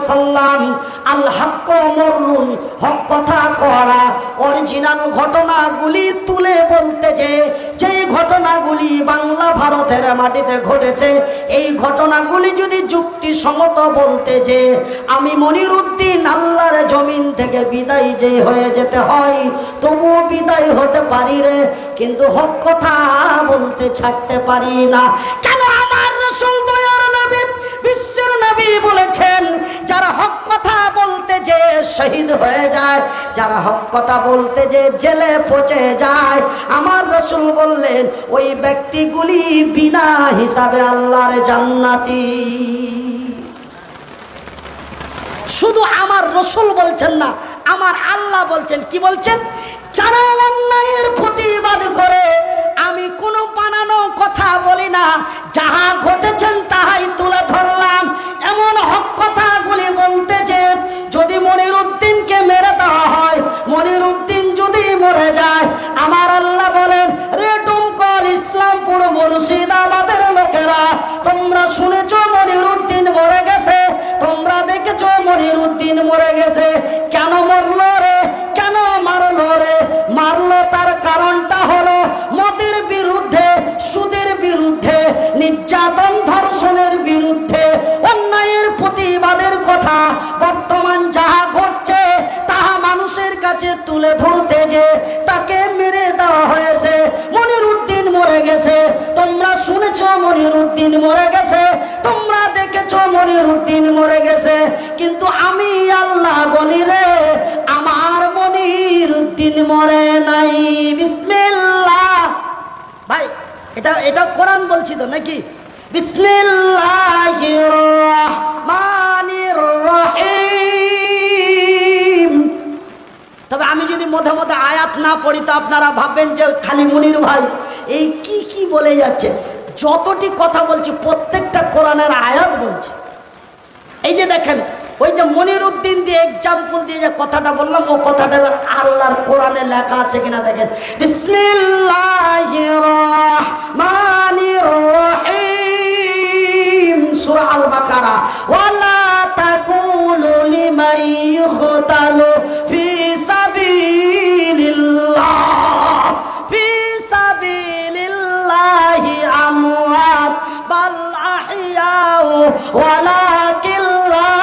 ওয়াসাল্লাম আল হাক্কু মুররুন, হক কথা করা, অরিজিনাল ঘটনাগুলি তুলে বলতে যে ঘটনাগুলি বাংলা ভারতের মাটিতে ঘটেছে, এই ঘটনাগুলি যদি যুক্তিসঙ্গত বলতে যে আমি মনিরুদ্দিন আল্লাহর জমিন থেকে বিদায় যে হয়ে যেতে হয় তবুও বিদায় হতে পারি রে, কিন্তু হক কথা বলতে ছাড়তে পারি না। কেন? আমার রাসূল দয়ার নবী বিশ্বের নবী বলেছেন যারা হক কথা বলতে যে শহীদ হয়ে যায়, যারা হক কথা বলতে যে জেলে পচে যায়, আমার রাসূল বললেন ওই ব্যক্তিগুলি বিনা হিসাবে আল্লাহর জান্নাতি। শুধু আমার রাসূল বলছেন না, আমার আল্লাহ বলছেন। কি বলছেন? যারা অন্যায়ের প্রতিবাদ করে, আমি কোনো বানানো কথা বলি না, যাহা ঘটেছেন তাহাই তুলে ধরলাম, এমন হক কথাগুলি বলতে যে যদি মনিরুদ্দিনকে মেরে দেওয়া হয়, মনিরুদ্দিন যদি মরে যায়, আমার আল্লাহ বলেন রে ডুমকল ইসলামপুর মুর্শিদাবাদের লোকেরা, তোমরা শুনেছ মনিরুদ্দিন মরে গেছে, তোমরা দেখেছ মনিরুদ্দিন মরে গেছে, কেন মরলো রে, কেন মারলো রে? মারলো তার কারণটা হলো মদের বিরুদ্ধে, সুদের বিরুদ্ধে, নির্যাতন ধর্ষণের বিরুদ্ধে, অন্যায়ের প্রতিবাদের কথা। বর্তমান যাহা ঘটছে তাহা মানুষের কাছে তুলে ধরতে যে তাকে মেরে দেওয়া হয়েছে, মনিরুদ্দিন মরে গেছে, তোমরা শুনেছ মনিরুদ্দিন মরে গেছে, তোমরা দেখেছ মনিরুদ্দিন মরে গেছে, কিন্তু আমি আল্লাহ বলি রে আমার মনিরুদ্দিন মরে নাই। বিসমিল্লাহ। ভাই এটা কোরআন বলছি তো নাকি? বিসমিল্লাহির রহমানির রহিম। তবে আমি যদি মধ্যে মধ্যে আয়াত না পড়ি তো আপনারা ভাববেন যে খালি মুনির ভাই এই কি বলে যাচ্ছে। যতটি কথা বলছি প্রত্যেকটা কোরআনের আয়াত বলছি। এই যে দেখেন ওই যে মনিরুদ্দিন দিয়ে এক্সাম্পল দিয়ে যে কথাটা বললাম, ও কথাটা এবার আল্লাহর কোরআনে লেখা আছে কিনা দেখেন। বিসমিল্লাহির রহমানির রহিম, সূরা আল বাকারা। ওয়ালা তাকুলু লিমান ইউকতালু ফি সাবিলিল্লাহ, ফি সাবিলিল্লাহি আমওয়াত বাল আহইয়াউ ওয়ালাকিন লা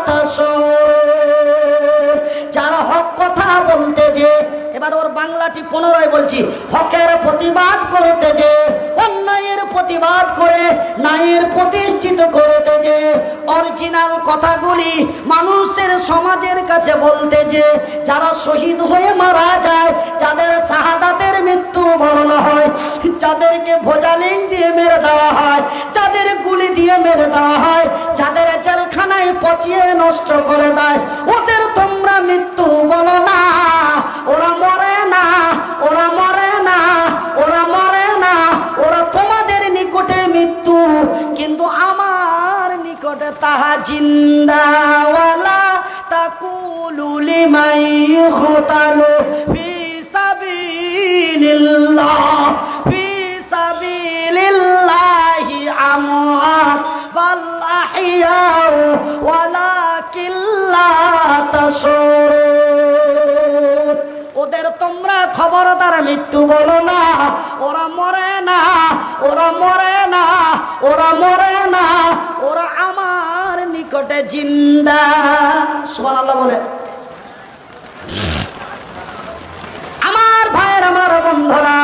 তাশউরুন। যারা হক কথা বলতে যে, এবার ওর বাংলাটি পুনরায় বলছি, হকের প্রতিবাদ করতে যে, অন্যায়ের প্রতিবাদ করে ন্যায়ের প্রতিষ্ঠিত করতে যে, অরিজিনাল কথাগুলি মানুষের সমাজের কাছে বলতে যে, যারা শহীদ হয়ে মারা যায়, যাদের শাহাদাতের মৃত্যু বরণ হয়, যাদেরকে ভোজালিং দিয়ে মেরে দেওয়া হয়, যাদের গুলি দিয়ে মেরে দেওয়া হয়, যাদের জেলখানায় পচিয়ে নষ্ট করে দেয়, ওদের তোমরা মৃত্যু বলো না। ওরা মরে না, ওরা মরে না, ওরা মরে না, ওরা তোমাদের নিকটে মৃত্যু, কিন্তু আমার নিকটে তাহা জিন্দা। ওয়ালা তাকুলু লিমান ইউকতালু ফি সাবিলিল্লাহ, ফি সাবিলিল্লাহি আমওয়াত বাল আহইয়াউ ওয়ালাকিন লা তাশউরুন। ওদের তোমরা খবরদার মৃত্যু বলো না। ওরা মরে না, ওরা মরে না, ওরা মরে না, ওরা আমার নিকটে জিন্দা। সুবহানাল্লাহ বলে। আমার ভাইয়ের, আমার বন্ধুরা,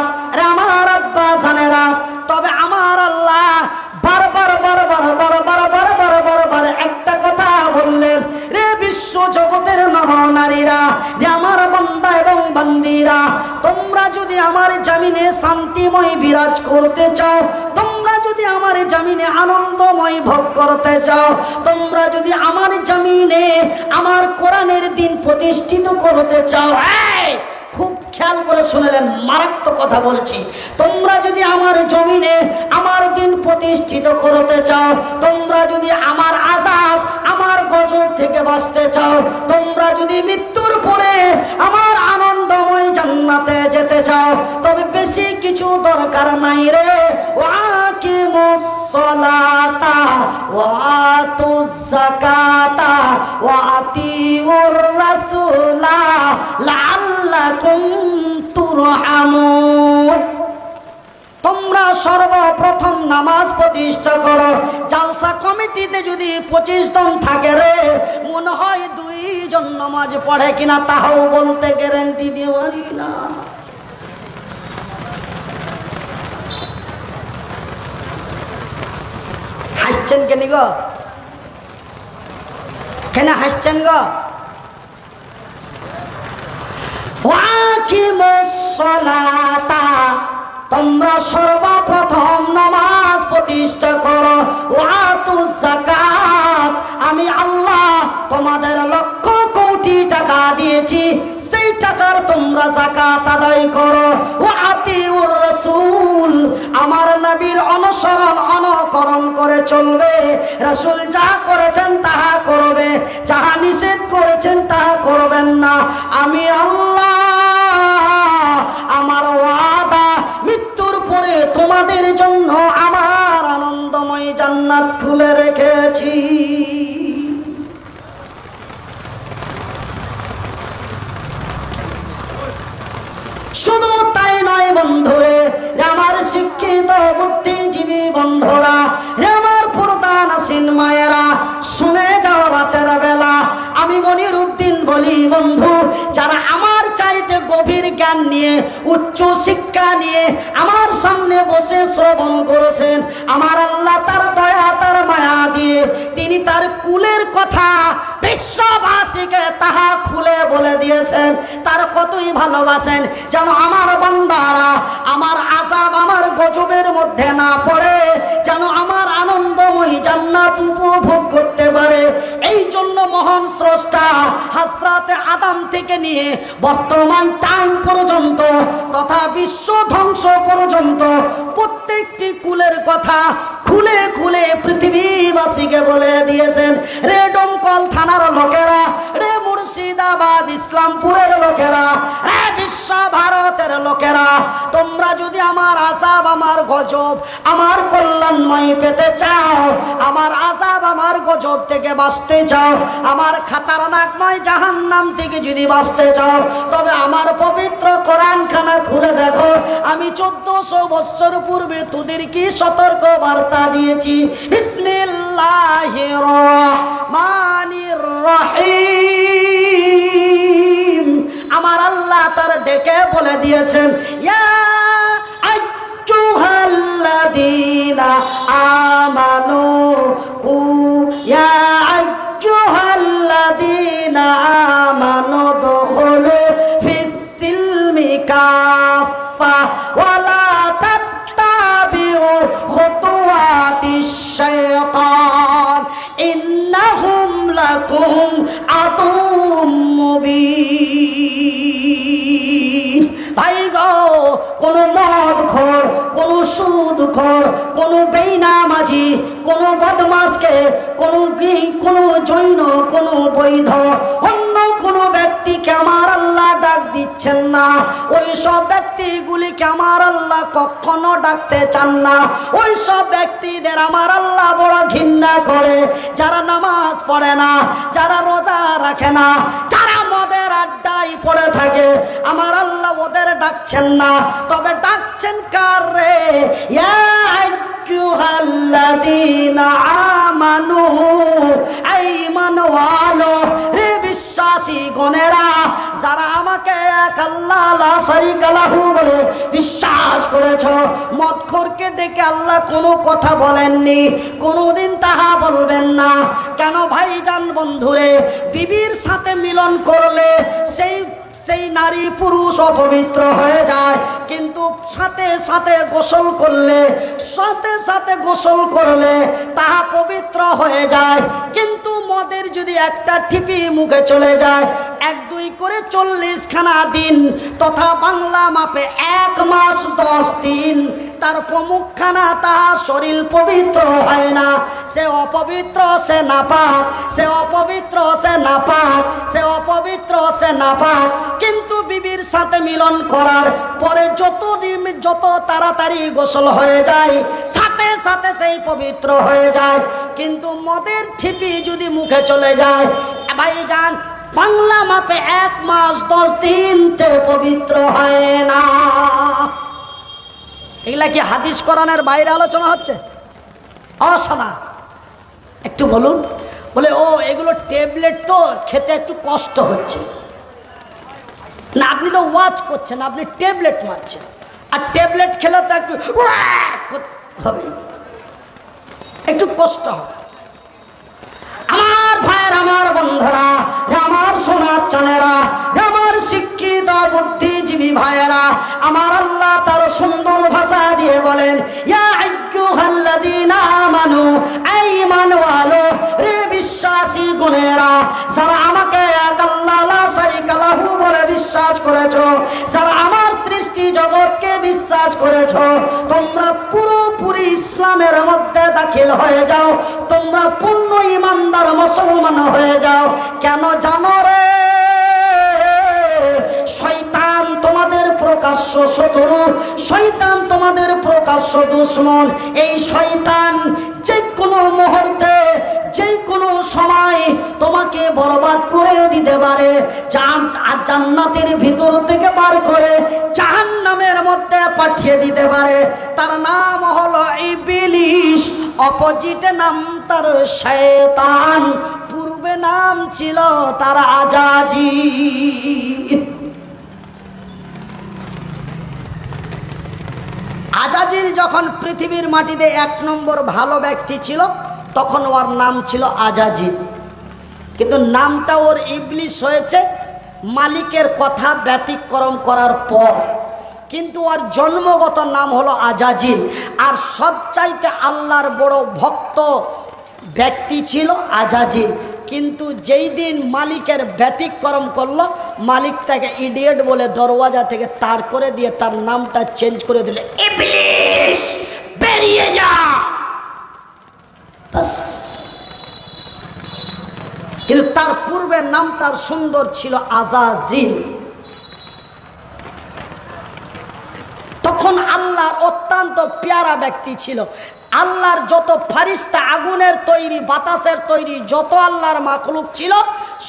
আমার আব্বা জানেরা, তবে আমার আল্লাহ বারবার বারবার বারবার বারবার বারবার একটা কথা বললেন, রে বিশ্ব জগতের নর নারীরা, রে আমার বান্দা এবং বান্দিরা, তোমরা যদি আমার জমিনে শান্তিময় বিরাজ করতে চাও, তোমরা যদি আমার জমিনে আনন্দময় ভোগ করতে চাও, তোমরা যদি আমার জমিনে আমার কোরআনের দিন প্রতিষ্ঠিত করতে চাও, খুব খেয়াল করে শুনলেন, মারাত্মক কথা বলছি, তোমরা যদি আমার জমিনে আমার দিন প্রতিষ্ঠিত করতে চাও, তোমরা যদি আমার আযাব, আমার গজব থেকে বাঁচতে চাও, তোমরা যদি মৃত্যুর পরে আমার আনন্দময় জান্নাতে যেতে চাও, তবে বেশি কিছু দরকার নাই রে। ওয়াকিমুস সালাতা ওয়া আতুজ যাকাতা ওয়া আতিউর রাসূলা লাআল্লাকুম তুরহামুন। তোমরা সর্বপ্রথম নামাজ প্রতিষ্ঠা করো। জালসা কমিটিতে যদি 25 জন থাকে রে, মনে হয় 2 জন নামাজ পড়ে কিনা তাও বলতে গ্যারান্টি দিয়ে পারি না। হাসছেন কেন গো? কেন হাসছেন গো? ওয়াকিমুস সালাতা, তোমরা সর্বপ্রথম নামাজ প্রতিষ্ঠা করো। ওয়াতুজ যাকাত, আমি আল্লাহ তোমাদের লক্ষ কোটি টাকা দিয়েছি, সেই টাকার তোমরা যাকাত আদায় করো। ওয়াতিউর রাসূল, আমার নবীর অনুকরণ করে চলবে। রাসূল যা করেছেন তাহা করবে, যাহা নিষেধ করেছেন তাহা করবেন না। আমি আল্লাহ আমার ওয়াদা, মৃত্যুর পরে তোমাদের জন্য আমার আনন্দময় জান্নাত খুলে রেখেছি। শুধু তাই নয় বন্ধুরে, আমার শিক্ষিত বুদ্ধিজীবী বন্ধুরা, আমার পর্দানশীল মায়েরা, শুনে যাও রাতের বেলা আমি মনিরউদ্দিন বলি বন্ধু, যারা আমার চাইতে গভীর জ্ঞান নিয়ে, উচ্চ শিক্ষা নিয়ে আমার সামনে বসে শ্রবণ করেছেন, আমার আল্লাহ তার দয়া তার মায়া দিয়ে তিনি তার কুলের কথা বিশ্ববাসীকে তাহা খুলে বলে দিয়েছেন। তার কতই ভালোবাসেন যেন আমার বান্দারা আমার আযাব আমার গজবের মধ্যে না পড়ে, যেন আমার আনন্দময় জান্নাত উপভোগ করতে পারে। এই জন্য মহান স্রষ্টা হযরতে আদম থেকে নিয়ে বর্তমান টাইম পর্যন্ত তথা বিশ্ব ধ্বংস পর্যন্ত প্রত্যেকটি কুলের কথা খুলে খুলে পৃথিবীবাসীকে বলে দিয়েছেন। রে ডোমকল থানার লোকেরা, রে মুর্শিদাবাদ ইসলামপুরের লোকেরা, রে বিশ্ব ভারতের লোকেরা, তোমরা যদি আমার আযাব আমার গজব আমার কল্যাণময় পেতে চাও, আমার আযাব আমার গজব থেকে বাঁচতে চাও, আমার খাতারনাকময় জাহান্নাম থেকে যদি বাঁচতে চাও, তবে আমার পবিত্র কোরআনখানা খুলে দেখো। আমি 1400 বছর পূর্বে তোদের কি সতর্ক বার্তা দিয়েছি। বিসমিল্লাহির রহমানির রহিম, আমার আল্লাহ তার ডেকে বলে দিয়েছেন, ইয়া আইয়ুহাল্লাযীনা আমানু ইয়া আইয়ুহাল্লাযীনা আমানু দুখুলু ফিস সিলমি কাফা ওয়া লা তাত্তাবিউ খুতুওয়াতিশ শাইতান ইন্নাহুম লাকুম আদুউম মুবিন। ভাই গো, কোন মদখোর, কোন সুদখোর, কোন বেনামাজি, কোন বদমাশকে, কোন জৈন, কোন বৈধ, অন্য কোন ব্যক্তিকে আমার আল্লাহ ডাক দিচ্ছেন না। ওই সব ব্যক্তিগুলিকে আমার আল্লাহ কখনো ডাকতে চান না। ওই সব ব্যক্তিদের আমার আল্লাহ বড় ঘৃণা করে, যারা নামাজ পড়ে না, যারা রোজা রাখে না, যারা মদের আড্ডায় পড়ে থাকে, আমার আল্লাহ ওদের ডাকছেন না। তবে ডাকছেন কার রে? ইয়া আইয়ুহাল্লাযীনা আমানু, এই ঈমানওয়ালো রে বিশ্বাসী গণেরা, যারা আমাকে এক আল্লাহ লা শারীকা লাহু বলে বিশ্বাস করেছো। মদখোরকে ডেকে আল্লাহ কোনো কথা বলেননি, কোনোদিন তাহা বলবেন না। কেন ভাইজান বন্ধুরে, বিবির সাথে মিলন করলে সেই নারী পুরুষ অপবিত্র হয়ে যায়, কিন্তু সাথে সাথে গোসল করলে তাহা পবিত্র হয়ে যায়। কিন্তু মদের যদি একটা ঠিপি মুখে চলে যায়, 1-2 করে 40 খানা দিন, তথা বাংলা মাপে 1 মাস 10 দিন, তার প্রমুখখানা তাহার শরীর পবিত্র হয় না। সে অপবিত্র, সে নাপাক, সে অপবিত্র, সে নাপাক, সে অপবিত্র, সে নাপাক। কিন্তু বিবির সাথে মিলন করার পরে যত তাড়াতাড়ি গোসল হয়ে যায়, সাথে সাথে সেই পবিত্র হয়ে যায়। কিন্তু মদের ঠিপি যদি মুখে চলে যায় ভাইজান বাংলা মাপে 1 মাস 10 দিনতে পবিত্র হয় না। এগুলা কি হাদিস কোরআনের বাইরে আলোচনা হচ্ছে? অশোনা একটু বলুন। বলে ও এগুলো ট্যাবলেট তো খেতে একটু কষ্ট হচ্ছে না। আপনি তো ওয়াচ করছেন, আপনি ট্যাবলেট মারছেন, আর ট্যাবলেট খেলে তো একটু হবে, একটু কষ্ট হবে। আমার ভাইয়ের, আমার বন্ধুরা, আমার সোনার চানেরা, আমার শিক্ষিত বুদ্ধিজীবী ভাইয়েরা, আমার আল্লাহ তার সুন্দর ভাষা দিয়ে বলেন, ইয়া আইয়ুহাল্লাযীনা আমানু, এই ঈমানওয়ালো রে বিশ্বাসী গুণেরা, যারা আমাকে এক আল্লাহ লা শারীকা লাহু বলে বিশ্বাস করেছো, যারা আমার সৃষ্টি জগৎকে বিশ্বাস করেছো, তোমরা পুরোপুরি ইসলামের মধ্যে দাখিল হয়ে যাও, তোমরা পূর্ণ ঈমানদার মুসলমান হয়ে যাও। কেন জানো রে? শয়তান তোমাদের প্রকাশ্য শত্রু, শয়তান তোমাদের প্রকাশ্য দুশমন। এই শয়তান যে কোনো মুহূর্তে, যে কোনো সময় তোমাকে বরবাদ করে দিতে পারে, জান্নাতের ভিতর থেকে বার করে জাহান্নামের মধ্যে পাঠিয়ে দিতে পারে। তার নাম হলো ইবলিস, অপোজিট নাম তার শয়তান, পূর্বে নাম ছিল তার আজাজিল। আজাজিল যখন পৃথিবীর মাটিতে 1 নম্বর ভালো ব্যক্তি ছিল, তখন ওর নাম ছিল আজাজিল। কিন্তু নামটা ওর ইবলিস হয়েছে মালিকের কথা ব্যতিক্রম করার পর, কিন্তু ওর জন্মগত নাম হলো আজাজিল। আর সবচাইতে আল্লাহর বড় ভক্ত ব্যক্তি ছিল আজাজিল। কিন্তু যেই দিন মালিকের ব্যতিক্রম করলো, মালিক তাকে ইডিয়েট বলে দরওয়াজা থেকে তাড় করে দিয়ে তার নামটা চেঞ্জ করে দিলে, ইবলিস বেরিয়ে যা। কিন্তু তার পূর্বের নাম তার সুন্দর ছিল আজাজিল। তখন আল্লাহর অত্যন্ত পেয়ারা ব্যক্তি ছিল। আল্লাহর যত ফারিস্তা, আগুনের তৈরি, বাতাসের তৈরি যত আল্লাহর মাখলুক ছিল,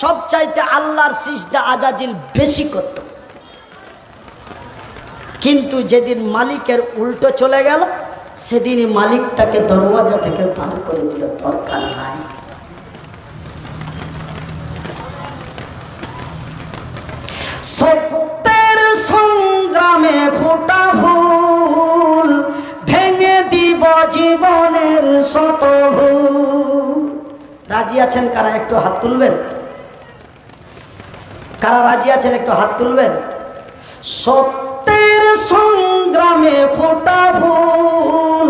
সবচাইতে আল্লাহর সিজদা আজাজিল বেশি করত। কিন্তু যেদিন মালিকের উল্টো চলে গেল, সেদিনই মালিক তাকে দরওয়াজা থেকে বার করে দিল, দরকার নাই। সত্যের সংগ্রামে ফোটা ফুল, ভেঙে দিব জীবনের শত ভুল। রাজি আছেন কারা? একটু হাত তুলবেন। কারা রাজি আছেন একটু হাত তুলবেন। সত্যের সংগ্রামে ফোটা ফুল,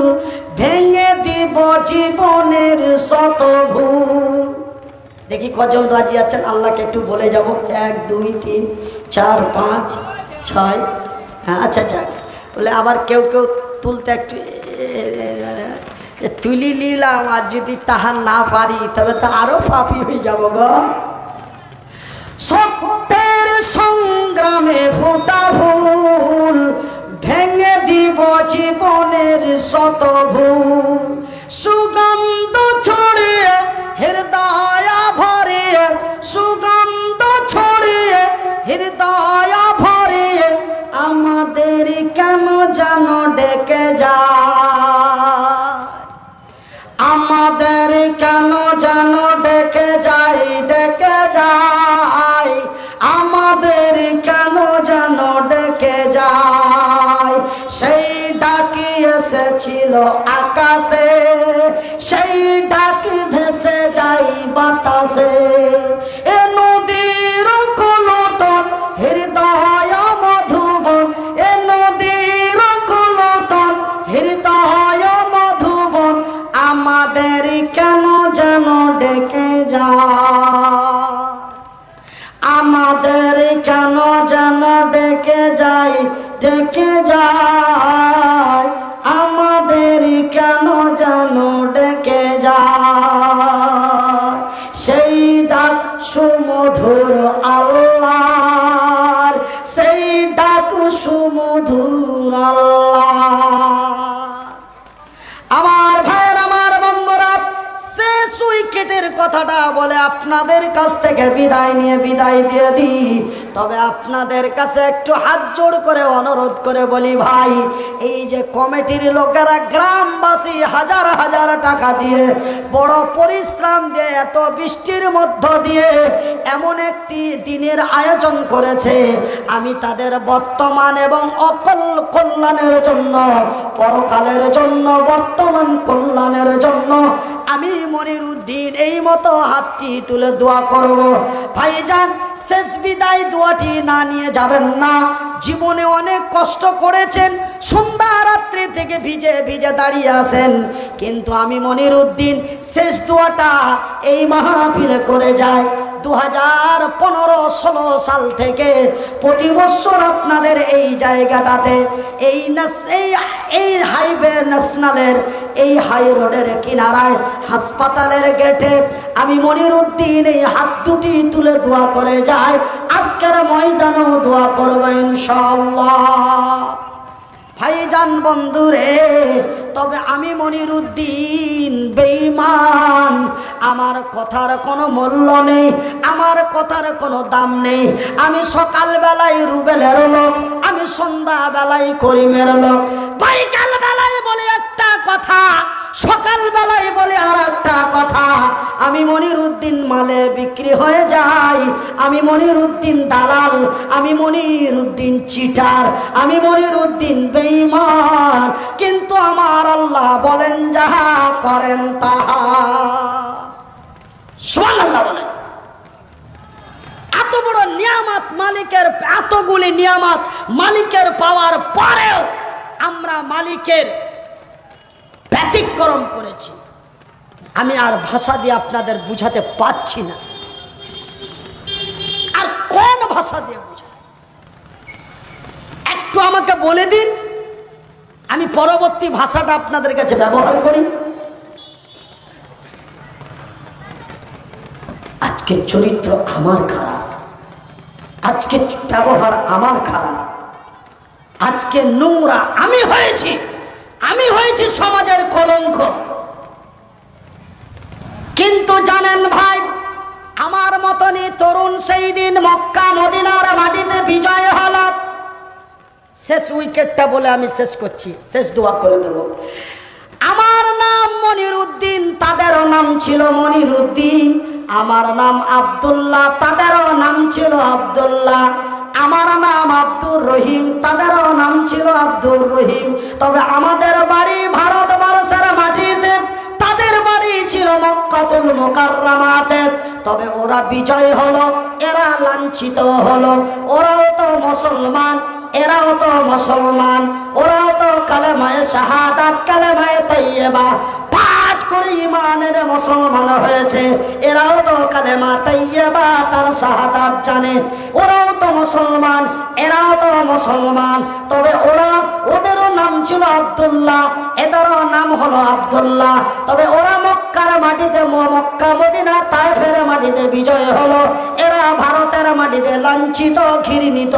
ভেঙে দিব জীবনের শত ভুল। দেখি কজন রাজি আছেন, আল্লাহকে একটু বলে যাব। 1 2 3 4 5 6। হ্যাঁ, আচ্ছা আচ্ছা। বলে আবার কেউ কেউ তুলতে একটু তুলি নিলাম, আর যদি তাহা না পারি তবে তো আরো পাপি হয়ে যাব গো। সত্যের সংগ্রামে ফোটা ফুল, ভেঙে দিব জীবনের শত ভুল। সুগন্ধ ছড়িয়ে হৃদয় ভরে, সুগন্ধ ছড়িয়ে হৃদয় ভরে, আমাদের কেন যেন ডেকে যায়, আমাদের কেন যেন ডেকে যায়, ডেকে যায়, আমাদের কেন যেন ডেকে যায়। সেই ডাকি এসেছিল আকাশে, সেই ডাকি ভেসে যাই বাতাসে। এ নদীর কলতন হৃদয় মধুবন, এ নদীর কলতন হৃদয় মধুবন, আমাদের কেন যেন ডেকে যায়, আমাদের কেন যেন ডেকে যায়, ডেকে যায়, আমাদের কেন যেন ডেকে যায়। সেই ডাক সুমধুর আল্লাহর, সেই ডাক সুমধুর আল্লাহ। আমার ভাইয়ের, আমার বন্ধুরা, সে কথাটা বলে আপনাদের কাছ থেকে বিদায় দিয়ে দিই। তবে আপনাদের কাছে একটু হাত জোড় করে অনুরোধ করে বলি, ভাই এই যে কমিটির লোকেরা গ্রামবাসী হাজার হাজার টাকা দিয়ে বড় পরিশ্রম দিয়ে এত বৃষ্টির মধ্য দিয়ে এমন একটি দিনের আয়োজন করেছে, আমি তাদের বর্তমান এবং অকল কল্যাণের জন্য, পরকালের জন্য, বর্তমান কল্যাণের জন্য আমি মনিরউদ্দিন এই মতো হাতটি তুলে দোয়া করব। ভাইজান, শেষ বিদায় দোয়াটি না নিয়ে যাবেন না। জীবনে অনেক কষ্ট করেছেন, সন্ধ্যা রাত্রি থেকে ভিজে ভিজে দাঁড়িয়ে আছেন, কিন্তু আমি মনিরউদ্দিন শেষ দোয়াটা এই মাহফিলে করে যায়। 2015-16 সাল থেকে প্রতি বছর আপনাদের এই জায়গাটাতে এই হাইওয়ে ন্যাশনালের এই হাই রোডের কিনারায় হাসপাতালের গেটে আমি মনিরউদ্দিন এই হাত দুটি তুলে দোয়া করে যাই। আজকের ময়দানেও দোয়া করব ইনশাআল্লাহ। ভাইজান বন্ধুরে, তবে আমি মনিরউদ্দিন বেঈমান, আমার কথার কোনো মূল্য নেই, আমার কথার কোনো দাম নেই। আমি সকালবেলায় রুবেলের লোক, আমি সন্ধ্যাবেলায় করিমের লোক, বিকাল বেলায় বলে একটা কথা, সকালবেলায় বলে আর একটা কথা। আমি মনিরউদ্দিন মালে বিক্রি হয়ে যাই, আমি মনিরউদ্দিন দালাল, আমি মনিরউদ্দিন চিটার, আমি মনিরউদ্দিন বেঈমান, কিন্তু আমার আল্লাহ বলেন যাহা করেন তাহা। সুবহানাল্লাহ বলেন। এত বড় নিয়ামত মালিকের, এতগুলি নিয়ামত মালিকের পাওয়ার পরেও আমরা মালিকের ব্যতিক্রম করেছি। আমি আর ভাষা দিয়ে আপনাদের বুঝাতে পারছি না, আর কোন ভাষা দিয়ে বুঝাই, একটু আমাকে বলে দিন, আমি পরবর্তী ভাষাটা আপনাদের কাছে ব্যবহার করি। আজকে চরিত্র আমার খারাপ, আজকে ব্যবহার আমার খারাপ, আজকে নোংরা আমি হয়েছি, আমি হয়েছি সমাজের কলঙ্ক। কিন্তু জানেন ভাই, আমার মতনই তরুণ সেই দিন মক্কা মদিনার মাটিতে বিজয় হল। শেষ উইকেটটা বলে আমি শেষ করছি, শেষ দোয়া করে দেব। আমার নাম মনিরউদ্দিন, তাদেরও নাম ছিল মনিরউদ্দিন। আমার নাম আব্দুল্লাহ, তাদেরও নাম ছিল আব্দুল্লাহ। আমার নাম আব্দুর রহিম, তাদেরও নাম ছিল আব্দুর রহিম। তবে আমাদের বাড়ি ভারতবর্ষের মাটিতে, তাদের বাড়ি ছিল মক্কাতুল মুকাররমাতে। তবে ওরা বিজয় হলো, এরা লাঞ্ছিত হলো। ওরাও তো মুসলমান, এরাও তো মুসলমান, ওরাও তো কালেমায়ে শাহাদাত, কালেমায়ে তাইয়্যিবা পাঠ করে ঈমানের মুসলমান হয়েছে। এরাও তো কালেমা তাইয়্যিবা তার শাহাদাত জানে। ওরাও তো মুসলমান, এরাও তো মুসলমান। তবে ওদেরও নাম ছিল আব্দুল্লাহ, এদেরও নাম হলো আব্দুল্লাহ। তবে ওরা মক্কার মাটিতে, মক্কা মদিনা তায়েফের মাটিতে বিজয় হলো। এরা ভারতের মাটিতে লাঞ্ছিত, ঘৃণিত,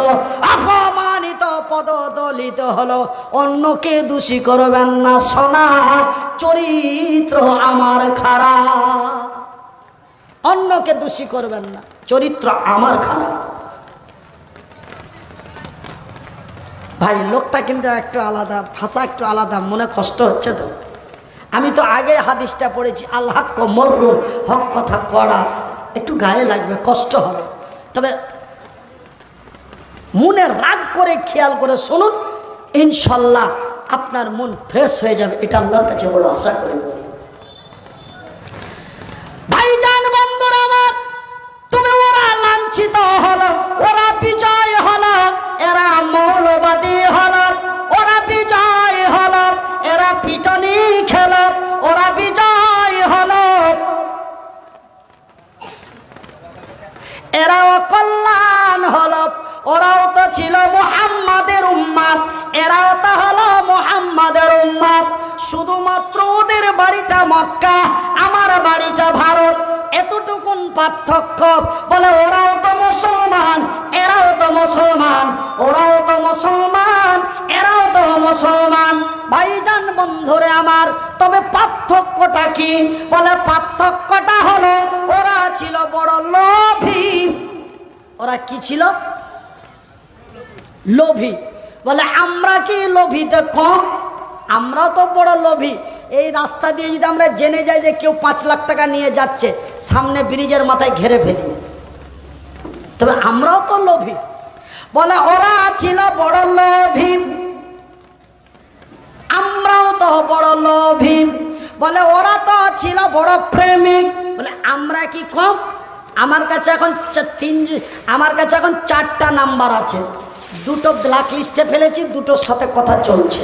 অপমানিত, পদদলিত হলো। অন্যকে দোষী করবেন না সোনা, চরিত্র আমার খারাপ। অন্যকে দোষী করবেন না, চরিত্র আমার খারাপ। ভাই লোকটা কিন্তু একটু আলাদা, ভাষা একটু আলাদা, মনে কষ্ট হচ্ছে তো। আমি তো আগে হাদিসটা পড়েছি, আল হাক্ক মররুম, হক কথা কড়া, একটু গায়ে লাগবে, কষ্ট হবে। তবে মনে রাগ করে খেয়াল করে শুনুন, ইনশাল্লাহ আপনার মন ফ্রেশ হয়ে যাবে, এটা আল্লাহর কাছে বড় আশা করি। ভাইজান বন্ধুরা আমার, তুমি ওরা লাঞ্ছিত হলো, ওরা বিজয় হলো, এরা মৌলবাদী হলো, ওরা বিজয় হলো, এরা পিটনি খেলো, ওরা বিজয় হলো, এরা অকল্যাণ হলো। ওরাও তো ছিল মুহাম্মাদের উম্মত, এরাও তো হলো মুহাম্মাদের উম্মত। শুধুমাত্র ওদের বাড়িটা মক্কা, আমার বাড়িটা ভারত, এতটুকুন পার্থক্য। বলে ওরাও তো মুসলমান, এরাও তো মুসলমান, ওরাও তো মুসলমান, এরাও তো মুসলমান। ভাইজান বন্ধুরে আমার, তবে পার্থক্যটা কি? বলে পার্থক্যটা হলো ছিল বড় লোভী। ওরা কি ছিল? লোভী। বলে আমরা কি লোভীতে কম? আমরাও তো বড় লোভী। এই রাস্তা দিয়ে যদি আমরা জেনে যাই যে কেউ 5 লাখ টাকা নিয়ে যাচ্ছে, সামনে ব্রিজের মাথায় ঘেরে ফেলি, তবে আমরাও তো লোভী। বলে ওরা ছিল বড় লোভী, আমরাও তো বড় লোভী। বলে ওরা তো ছিল বড় প্রেমিক। বলে আমরা কি কম? আমার কাছে এখন 4টা নাম্বার আছে, 2টো ব্ল্যাক লিস্টে ফেলেছি, 2টোর সাথে কথা চলছে।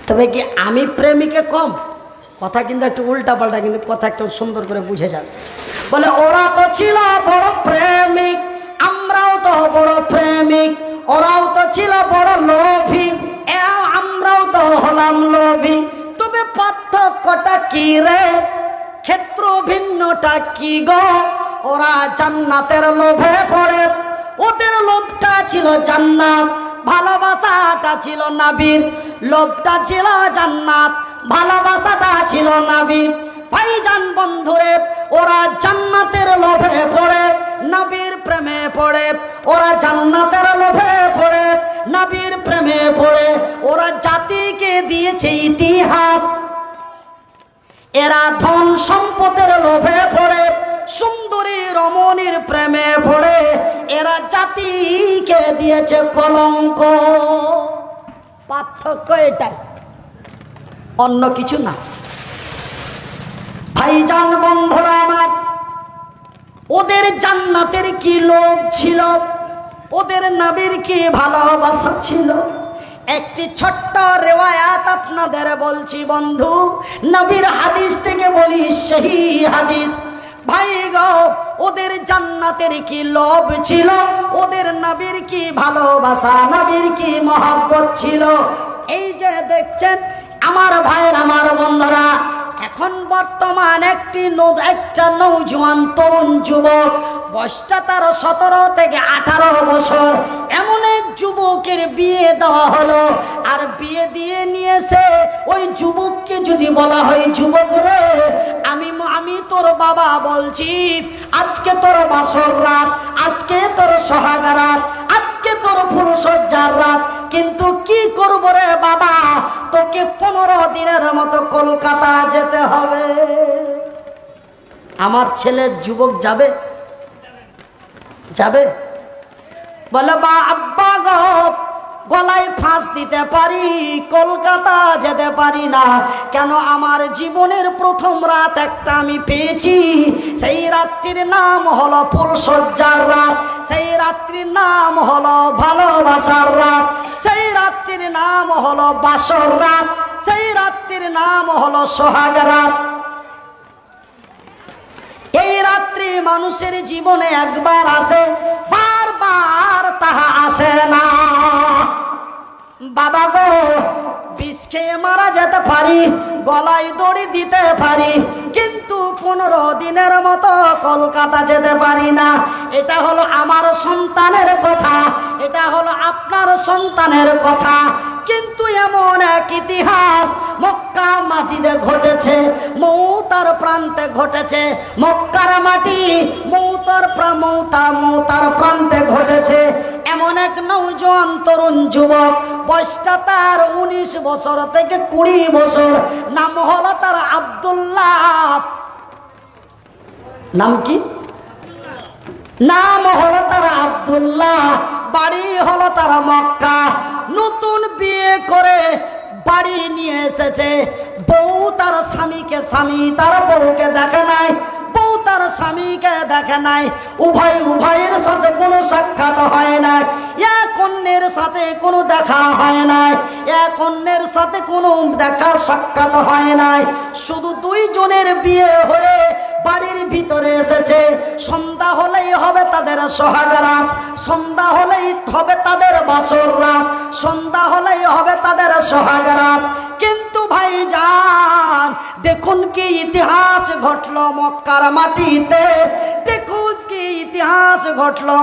তবে কি আমি প্রেমিকে কম? কথা কিন্তু একটু উল্টা পাল্টা, কিন্তু কথা একটু সুন্দর করে বুঝে যান। বলে ওরা তো ছিল বড় প্রেমিক, আমরাও তো বড় প্রেমিক। ওরাও তো ছিল বড় লোভী, আমরাও তো হলাম লোভী। তবে পার্থক্যটা কি রে? ক্ষেত্র ভিন্নটা কি গো? ওরা জান্নাতের লোভে পড়ে, ওদের লোভটা ছিল জান্নাত, ভালোবাসাটা ছিল নবীর। লোভটা ছিল জান্নাত, ভালোবাসাটা ছিল নবীর। ভাইজান বন্ধুরে, ওরা জান্নাতের লোভে পড়ে, নবীর প্রেমে পড়ে। ওরা জান্নাতের লোভে পড়ে, নবীর প্রেমে পড়ে। ওরা জাতিকে দিয়েছে ইতিহাস। এরা ধন সম্পদের লোভে পড়ে, সুন্দরী রমণীর প্রেমে পড়ে। এরা জাতিকে দিয়েছে কলঙ্ক। পার্থক্য এটাই, অন্য কিছু না। ভাইজান বন্ধুরা আমার, ওদের জান্নাতের কি লোভ ছিল, ওদের নবীর কি ভালোবাসা ছিল। একটি ছোট্ট রেওয়ায়াত আপনাদের বলছি বন্ধু, নবীর হাদিস থেকে বলি, সেই হাদিস। ভাই গো, ওদের জান্নাতের কি লোভ ছিল, ওদের নবীর কি ভালোবাসা, নবীর কি মহব্বত ছিল। এই যে দেখছেন আমার ভাইয়ের, আমার বন্ধুরা, এখন বর্তমান একটা নৌজওয়ান তরুণ যুবক, বয়সটা তার 17 থেকে 18 বছর, এমন এক যুবকের বিয়ে দেওয়া হলো। আর বিয়ে দিয়ে নিয়েছে ওই যুবককে যদি বলা হয়, যুবক রে, আমি তোর বাবা বলছি, আজকে তোর বাসর রাত, আজকে তোর সোহাগা রাত, আজকে তোর ফুলসজ্জার রাত, কিন্তু কি করব রে বাবা, তোকে 15 দিনের মতো কলকাতা যেতে হবে। আমার ছেলে যুবক যাবে? যাবে? বলে বা আব্বা গো, গলায় ফাঁস দিতে পারি, কলকাতা যেতে পারি না। কেন? আমার জীবনের প্রথম রাত একটা আমি পেয়েছি, সেই রাত্রির নাম হলো ফুলসজ্জার রাত, সেই রাত্রির নাম হলো ভালোবাসার রাত, সেই রাত্রির নাম হলো বাসর রাত, সেই রাত্রির নাম হলো সোহাগ রাত। এই রাত্রি মানুষের জীবনে একবার আসে, বারবার তাহা আসে না। বাবা গো, বিষ খেয়ে মারা যেতে পারি, গলায় দড়ি দিতে পারি, কিন্তু 15 দিনের মতো কলকাতা যেতে পারি না। এটা হলো আমার সন্তানের কথা, এটা হলো আপনার সন্তানের কথা। কিন্তু এমন এক ইতিহাস মক্কা মাটিতে ঘটেছে, মৌতার প্রান্তে ঘটেছে। মক্কার মাটি মৌতার প্রান্তে ঘটেছে। এমন এক নৌজওয়ান তরুণ যুবক, বয়সটা তার 19 বছর থেকে 20 বছর। নাম হলো তার আব্দুল্লাহ। নাম কি? নাম হলো তার আব্দুল্লাহ। বাড়ি হলো তার মক্কা। নতুন বিয়ে করে বাড়ি নিয়ে এসেছে। বউ তার স্বামীকে, স্বামী তার বউকে দেখে নাই, বউ তার স্বামীকে দেখে নাই। উভয়ের সাথে কোনো সাক্ষাৎ হয় না, এক অন্যের সাথে কোনো দেখা হয় না, এক অন্যের সাথে কোনো দেখা সাক্ষাৎ হয় নাই। শুধু 2 জনের বিয়ে হয়ে বাড়ির ভিতরে এসেছে। সন্ধ্যা হলেই হবে তাদের সোহাগ রাত, সন্ধ্যা হলেই হবে তাদের বাসর রাত, সন্ধ্যা হলেই হবে তাদের সোহাগ রাত। কিন্তু ভাইজান, দেখুন কি ইতিহাস ঘটলো মক্কার মাটিতে, দেখুন কি ইতিহাস ঘটলো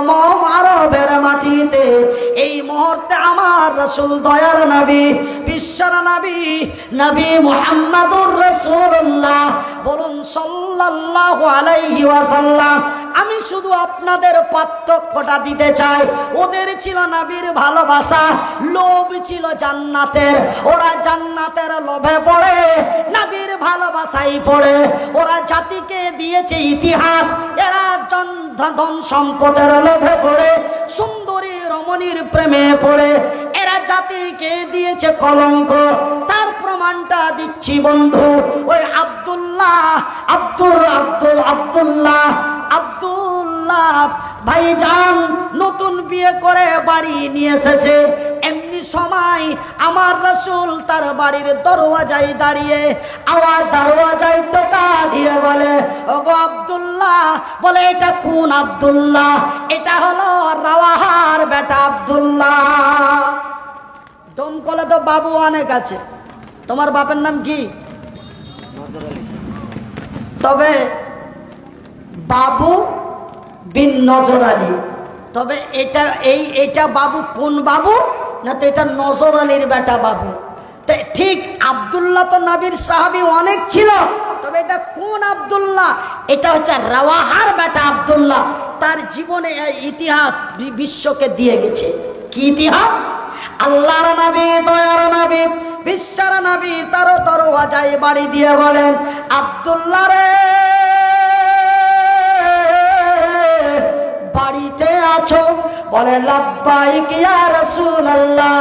আরবের মাটিতে। এই মুহূর্তে আমার রাসূল, দয়ার নবী, বিশ্বর নবী, নবী মুহাম্মদুর রাসূলুল্লাহ বলুন সাল্লাল্লাহু আলাইহি ওয়াসাল্লাম। আমি শুধু আপনাদের পার্থক্যটা দিতে চাই। ওদের ছিল নবীর ভালোবাসা, লোভ ছিল জান্নাতের। ওরা জান্নাতের লোভে পড়ে, নবীর ভালোবাসায় পড়ে। ওরা জাতিকে দিয়েছে ইতিহাস, এরা ধন সম্পদের লোভে পড়ে, সুন্দরী রমণীর প্রেমে পড়ে এরা জাতিকে দিয়েছে কলঙ্ক। তার প্রমাণটা দিচ্ছি বন্ধু। ওই আব্দুল্লাহ ভাইজান নতুন বিয়ে করে বাড়ি নিয়ে এসেছে। এমনি সময় আমার রাসূল তার বাড়ির দরওয়াজায় দাঁড়িয়ে দরওয়াজায় টোকা দিয়ে বলে, ওগো আব্দুল্লাহ। বলে, এটা কোন আব্দুল্লাহ? এটা হলো রাওয়াহার বেটা আব্দুল্লাহ। দমকলে তো বাবু অনেক আছে। তোমার বাপের নাম কি? তবে বাবু বিন নজর আলী। তবে এটা বাবু কোন বাবু? না তো এটা নজর আলীর বেটা বাবু। ঠিক আব্দুল্লাহ তো নবীর সাহাবী অনেক ছিল, তবে এটা কোন আব্দুল্লাহ? এটা হচ্ছে রাওয়াহার বেটা আব্দুল্লাহ। তার জীবনে ইতিহাস বিশ্বকে দিয়ে গেছে। কি ইতিহাস? আল্লাহর নবী, দয়ার নবী, বিশ্বের নবী তার দরওয়াজায় বাড়ি দিয়ে বলেন, আব্দুল্লাহ রে, বাড়িতে আছো? বলে, লাব্বাইক ইয়া রাসূলুল্লাহ,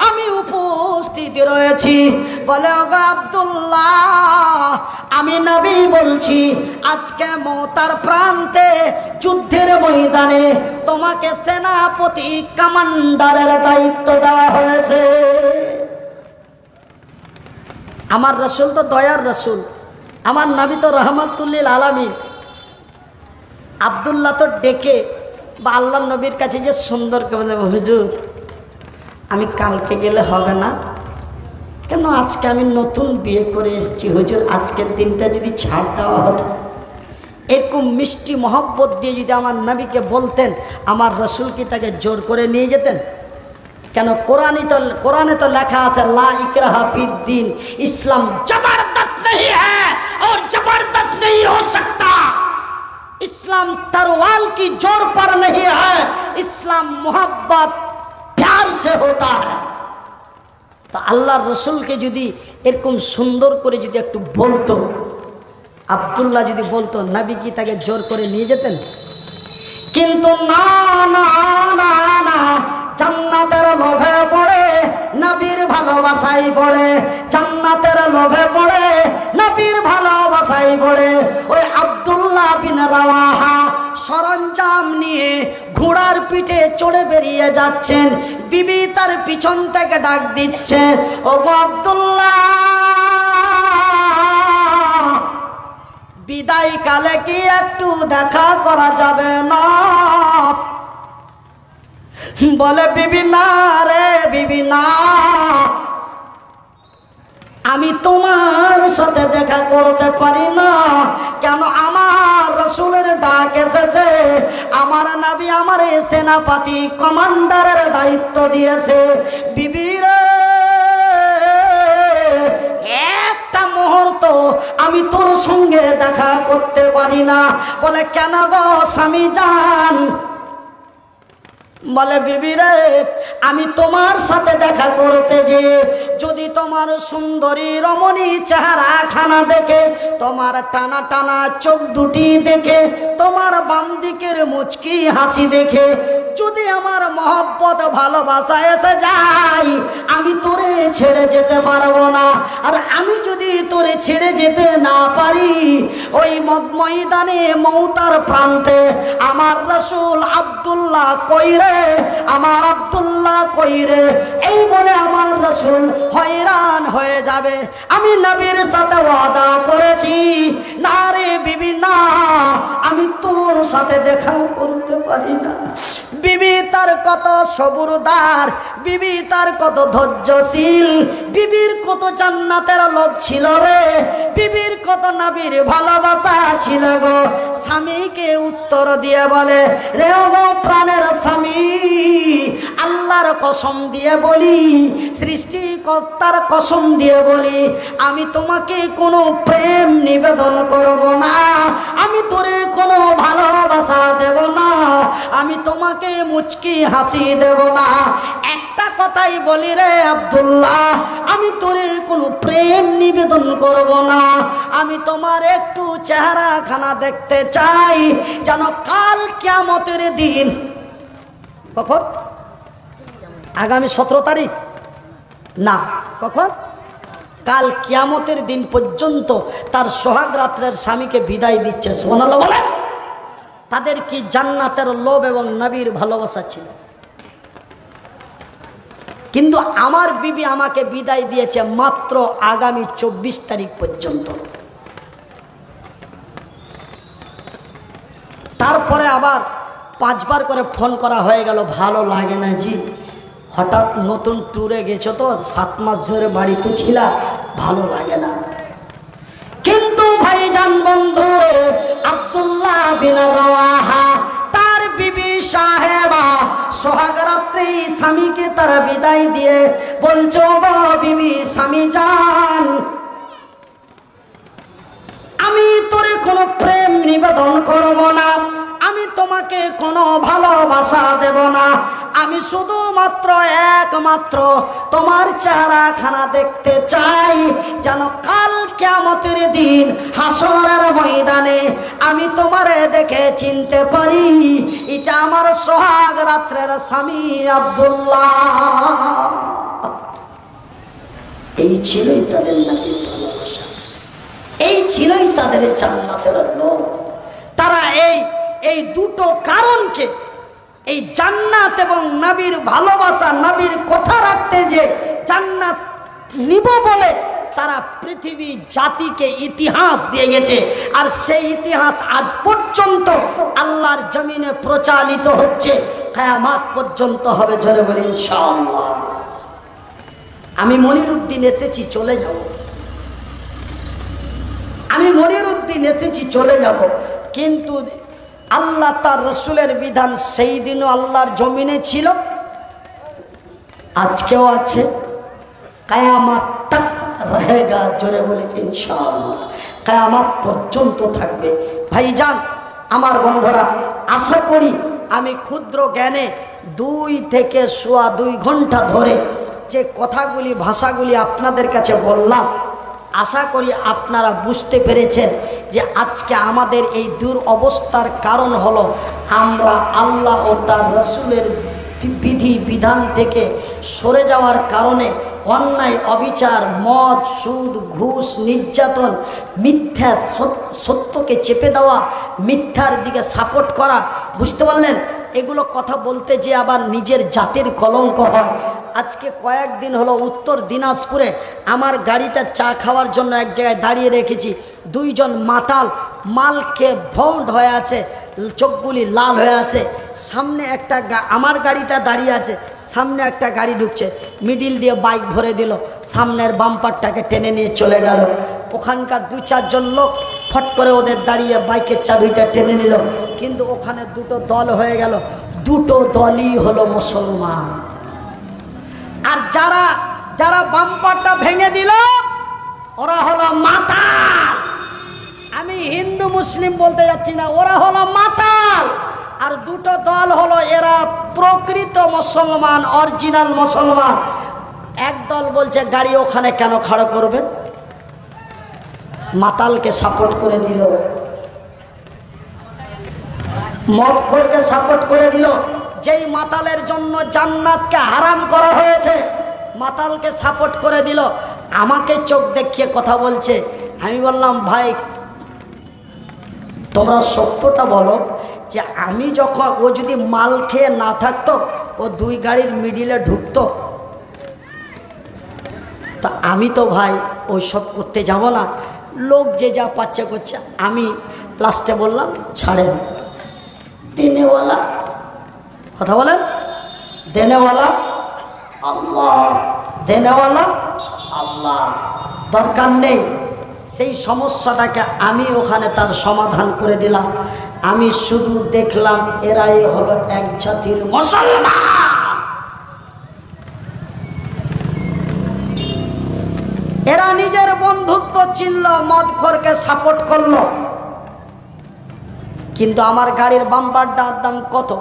আমি উপস্থিত রয়েছি। বলে, ওগো আব্দুল্লাহ, আমি নবী বলছি, আজকে মওতার প্রান্তে যুদ্ধের ময়দানে তোমাকে সেনাপতি কমান্ডারের দায়িত্ব দেওয়া হয়েছে। আমার রাসূল তো দয়ার রাসূল, আমার নবী তো রাহমাতুল লিল আলামিন। আব্দুল্লাহ তো ডেকে বা আল্লাহর নবীর কাছে যে সুন্দর করে বলে, হুজুর আমি কালকে গেলে হবে না? কেন, আজকে আমি নতুন বিয়ে করে এসেছি হুজুর, আজকের দিনটা যদি ছাড় দেওয়া হতো। এরকম মিষ্টি মহব্বত দিয়ে যদি আমার নবীকে বলতেন, আমার রাসূল কি তাকে জোর করে নিয়ে যেতেন? কেন, কোরআনে তো লেখা আছে, লা ইকরাহা ফিদ্দিন, ইসলাম জবরদস্ত नहीं है और जबरदस्त नहीं हो सकता। इस्लाम तरवाल की जोर पर नहीं है, इस्लाम मोहब्बत प्यार से होता है। तो আল্লাহর রাসূলকে যদি এরকম সুন্দর করে যদি একটু বলতো, আব্দুল্লাহ যদি বলতো, নবী কি তাকে জোর করে নিয়ে যেতেন? কিন্তু না না না না, জান্নাতের লোভে পড়ে নবীর ভালোবাসায় পড়ে, জান্নাতের লোভে পড়ে নবীর ভালোবাসায় পড়ে। ওই আব্দুল্লাহ বিন রাওয়াহা সরঞ্জাম নিয়ে ঘোড়ার পিঠে চড়ে বেরিয়ে যাচ্ছেন। বিবি তার পিছন থেকে ডাক দিচ্ছে, ওগো আব্দুল্লাহ, বিদায় কালে কি একটু দেখা করা যাবে না? বলে, বিবি না রে, বিবি না, আমি তোমার সাথে দেখা করতে পারি না। কেন, আমার রাসূলের ডাক এসেছে, আমার নবী আমার সেনাপতি কমান্ডারের দায়িত্ব দিয়েছে। বিবি রে, একটা মুহূর্ত আমি তোর সঙ্গে দেখা করতে পারি না। বলে, কেন গো স্বামী জান? বলে, বিবি রে, আমি তোমার সাথে দেখা করতে যে যদি তোমার সুন্দরী রমণী চেহারা খানা দেখে, তোমার টানা টানা চোখ দুটি দেখে, তোমার বাম দিকের মুচকি হাসি দেখে যদি আমার মহব্বত ভালোবাসা এসে যায়, আমি তোরে ছেড়ে যেতে পারবো না। আর আমি যদি তোরে ছেড়ে যেতে না পারি, ওই ময়দানে মওতার প্রান্তে আমার রাসূল আব্দুল্লাহ কইরে, আমার আব্দুল্লাহ কইরে, এই বলে আমার রাসূল হয়রান হয়ে যাবে। আমি নবীর সাথে ওয়াদা করেছি, না রে বিবি না, আমি তোর সাথে দেখা করতে পারি না। বিবি তার কত সবুরদার, বিবি তার কত ধৈর্যশীল, বিবির কত জান্নাতের লোভ ছিল রে, বিবির কত নবীর ভালোবাসা ছিল গো। স্বামীকে উত্তর দিয়ে বলে, রে ও প্রাণের স্বামী, আল্লাহ আল্লাহর কসম দিয়ে বলি, সৃষ্টিকর্তার কসম দিয়ে বলি, আমি তোমাকে কোনো প্রেম নিবেদন করব না, আমি তোরে কোনো ভালোবাসা দেব না, আমি তোমাকে মুচকি হাসি দেব না। একটা কথাই বলি রে আব্দুল্লাহ, আমি তোরে কোনো প্রেম নিবেদন করব না, আমি তোমার একটু চেহারাখানা দেখতে চাই, যেন কাল কিয়ামতের দিন, কখন? আগামী 17 তারিখ না, কখন? কাল কিয়ামতের দিন পর্যন্ত তার সোহাগ রাত্রের স্বামীকে বিদায় দিচ্ছে। সুবহানাল্লাহ বলে। তাদের কি জান্নাতের লোভ এবং নবীর ভালোবাসা ছিল। কিন্তু আমার বিবি আমাকে বিদায় দিয়েছে মাত্র আগামী 24 তারিখ পর্যন্ত। তারপরে আবার 5 বার করে ফোন করা হয়ে গেল, ভালো লাগে না জি, হঠাৎ নতুন ট্যুরে গেছো তো, 7 মাস ধরে বাড়িতে ছিলা, ভালো লাগে না। কিন্তু ভাইজান বন্ধু, আব্দুল্লাহ বিন রাওয়াহা তার বিবি সাহেবা সোহাগ রাত্রে স্বামীকে তারা বিদায় দিয়ে বলছো, গো বিবি স্বামী জান, আমি তোরে কোনো প্রেম নিবেদন করব না, আমি তোমাকে কোনো ভালোবাসা দেব না, আমি শুধুমাত্র একমাত্র তোমার চেহারাখানা দেখতে চাই, যেন কাল কিয়ামতের দিন হাসরের ময়দানে আমি তোমারে দেখে চিনতে পারি, এটা আমার সোহাগ রাত্রের স্বামী আব্দুল্লাহ। এই ছিলই তাদের নবীর ভালোবাসা, এই ছিলই তাদের জান্নাতের লোভ। তারা এই দুটো কারণকে, এই জান্নাত এবং নবীর ভালোবাসা, নবীর কথা রাখতে যে জান্নাত নিব বলে তারা পৃথিবী জাতিকে ইতিহাস দিয়ে গেছে, আর সেই ইতিহাস আজ পর্যন্ত আল্লাহর জমিনে প্রচালিত হচ্ছে, কিয়ামত পর্যন্ত হবে। জোরে বলি ইনশাআল্লাহ। আমি মনিরউদ্দিন এসেছি, চলে যাব, আমি মনিরউদ্দিন এসেছি, চলে যাব, কিন্তু আল্লাহ তার রসুলের বিধান সেই দিনও আল্লাহর জমিনে ছিল, আজকেও আছে, কিয়ামত তক रहेगा। জোরে বলে ইনশাআল্লাহ, কিয়ামত পর্যন্ত থাকবে। ভাইজান আমার বন্ধুরা, আশা করি আমি ক্ষুদ্র জ্ঞানে 2 থেকে 2.25 ঘন্টা ধরে যে কথাগুলি, ভাষাগুলি আপনাদের কাছে বললাম, আশা করি আপনারা বুঝতে পেরেছেন যে আজকে আমাদের এই দুরবস্থার কারণ হলো আমরা আল্লাহ ও তার রসুলের বিধি বিধান থেকে সরে যাওয়ার কারণে অন্যায়, অবিচার, মদ, সুদ, ঘুষ, নির্যাতন, মিথ্যা, সত্যকে চেপে দেওয়া, মিথ্যার দিকে সাপোর্ট করা, বুঝতে পারলেন? এগুলো কথা বলতে যে আবার নিজের জাতির কলঙ্ক হয়। আজকে কয়েকদিন হলো উত্তর দিনাজপুরে আমার গাড়িটা চা খাওয়ার জন্য এক জায়গায় দাঁড়িয়ে রেখেছি, 2 জন মাতাল মাল খেয়ে ভৌন্ড হয়ে আছে, চোখগুলি লাল হয়ে আছে, সামনে একটা আমার গাড়িটা দাঁড়িয়ে আছে, সামনে একটা গাড়ি ঢুকছে, মিডিল দিয়ে বাইক ভরে দিল, সামনের বাম্পারটাকে টেনে নিয়ে চলে গেল। ওখানকার 2-4 জন লোক ফট করে ওদের দাঁড়িয়ে বাইকের চাবিটা টেনে নিল, কিন্তু ওখানে 2টো দল হয়ে গেল, 2টো দলই হলো মুসলমান। আর যারা বাম্পারটা ভেঙে দিল ওরা হলো মাতাল। আমি হিন্দু মুসলিম বলতে যাচ্ছি না, ওরা হলো মাতাল। আর 2টো দল হলো এরা প্রকৃত মুসলমান, অরিজিনাল মুসলমান। এক দল বলছে গাড়ি ওখানে কেন খাড়া করবে, মাতালকে সাপোর্ট করে দিল, মদখোরকে সাপোর্ট করে দিল। যেই মাতালের জন্য জান্নাতকে হারাম করা হয়েছে, মাতালকে সাপোর্ট করে দিল। আমাকে চোখ দেখিয়ে কথা বলছে। আমি বললাম, ভাই তোমরা সত্যটা বলো যে আমি যখন, ও যদি মাল খেয়ে না থাকতো, ও 2 গাড়ির মিডিলে ঢুকতো, তা আমি তো ভাই ওই সব করতে যাব না। লোক যে যা পাচ্ছে করছে। আমি লাস্টে বললাম, ছাড়েন, দেনেওয়ালা, কথা বলেন, দেনেওয়ালা আল্লাহ, দেনেওয়ালা আল্লাহ, দরকার নেই। সেই সমস্যাটাকে আমি ওখানে তার সমাধান করে দিলাম। আমি শুধু দেখলাম এরাই হলো এক জাতির মুসলমান। নিজের বন্ধুত্ব চিনল, মদখোরকে সাপোর্ট করলো। কিন্তু আমার গাড়ির বাম্পারটার দাম কত?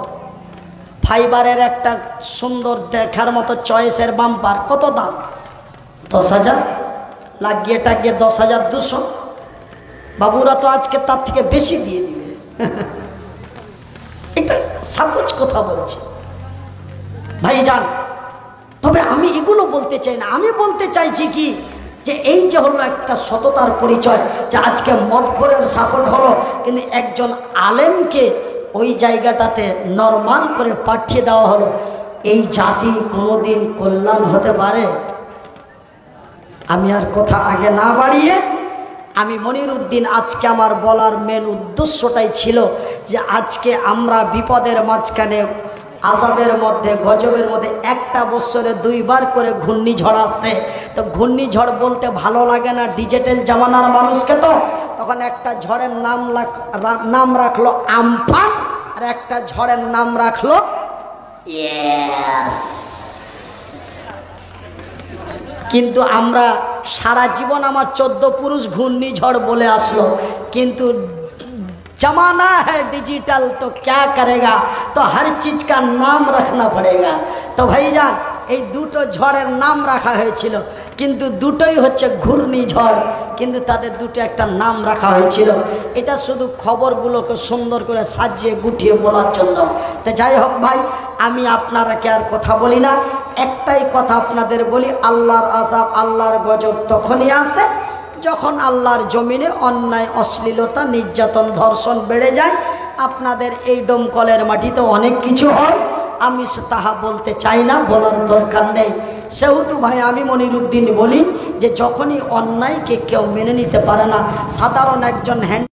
ফাইবারের একটা সুন্দর দেখার মতো চয়েসের বাম্পার, কত দাম? 10,000, লাগিয়ে টাগিয়ে 10,200। বাবুরা তো আজকে তার থেকে বেশি দিয়ে দিবে। এটা সাপোজ কথা বলছে ভাইজান। তবে আমি এগুলো বলতে চাই না, আমি বলতে চাইছি কি, যে এই যে হলো একটা সততার পরিচয়, যে আজকে মদখোরের সাপোর্ট হলো, কিন্তু একজন আলেমকে ওই জায়গাটাতে নরমাল করে পাঠিয়ে দেওয়া হলো। এই জাতি কোনোদিন কল্যাণ হতে পারে? আমি আর কথা আগে না বাড়িয়ে, আমি মনিরউদ্দিন, আজকে আমার বলার মেন উদ্দেশ্যটাই ছিল যে আজকে আমরা বিপদের মাঝখানে, আযাবের মধ্যে, গজবের মধ্যে, একটা বছরে 2 বার করে ঘূর্ণিঝড় আসছে। তো ঘূর্ণিঝড় বলতে ভালো লাগে না ডিজিটাল জামানার মানুষকে, তো তখন একটা ঝড়ের নাম রাখলো আমফান, আর একটা ঝড়ের নাম রাখলো ইয়েস। কিন্তু আমরা সারা জীবন, আমার 14 পুরুষ ঘূর্ণিঝড় বলে আসলো, কিন্তু जमाना है डिजिटल तो क्या करेगा, तो हर चीज का नाम रखना पड़ेगा। तो भाईजान এই দুটো ঝড়ের নাম রাখা হয়েছিল, কিন্তু দুটোই হচ্ছে ঘূর্ণিঝড়, কিন্তু তাদের দুটো একটা নাম রাখা হয়েছিল। এটা শুধু খবরগুলোকে সুন্দর করে সাজিয়ে গুটিয়ে বলার জন্য। তো যাই হোক ভাই, আমি আপনারাকে আর কথা বলি না, একটাই কথা আপনাদের বলি, আল্লাহর আযাব, আল্লাহর গজব তখনই আসে যখন আল্লাহর জমিনে অন্যায়, অশ্লীলতা, নির্যাতন, ধর্ষণ বেড়ে যায়। আপনাদের এই ডোমকলের মাটিতে অনেক কিছু হয়, আমি তাহা বলতে চাই না, বলার দরকার নেই। সেহেতু ভাই আমি মনিরউদ্দিন বলি যে যখনই অন্যায়কে কেউ মেনে নিতে পারে না, সাধারণ একজন হ্যান্ড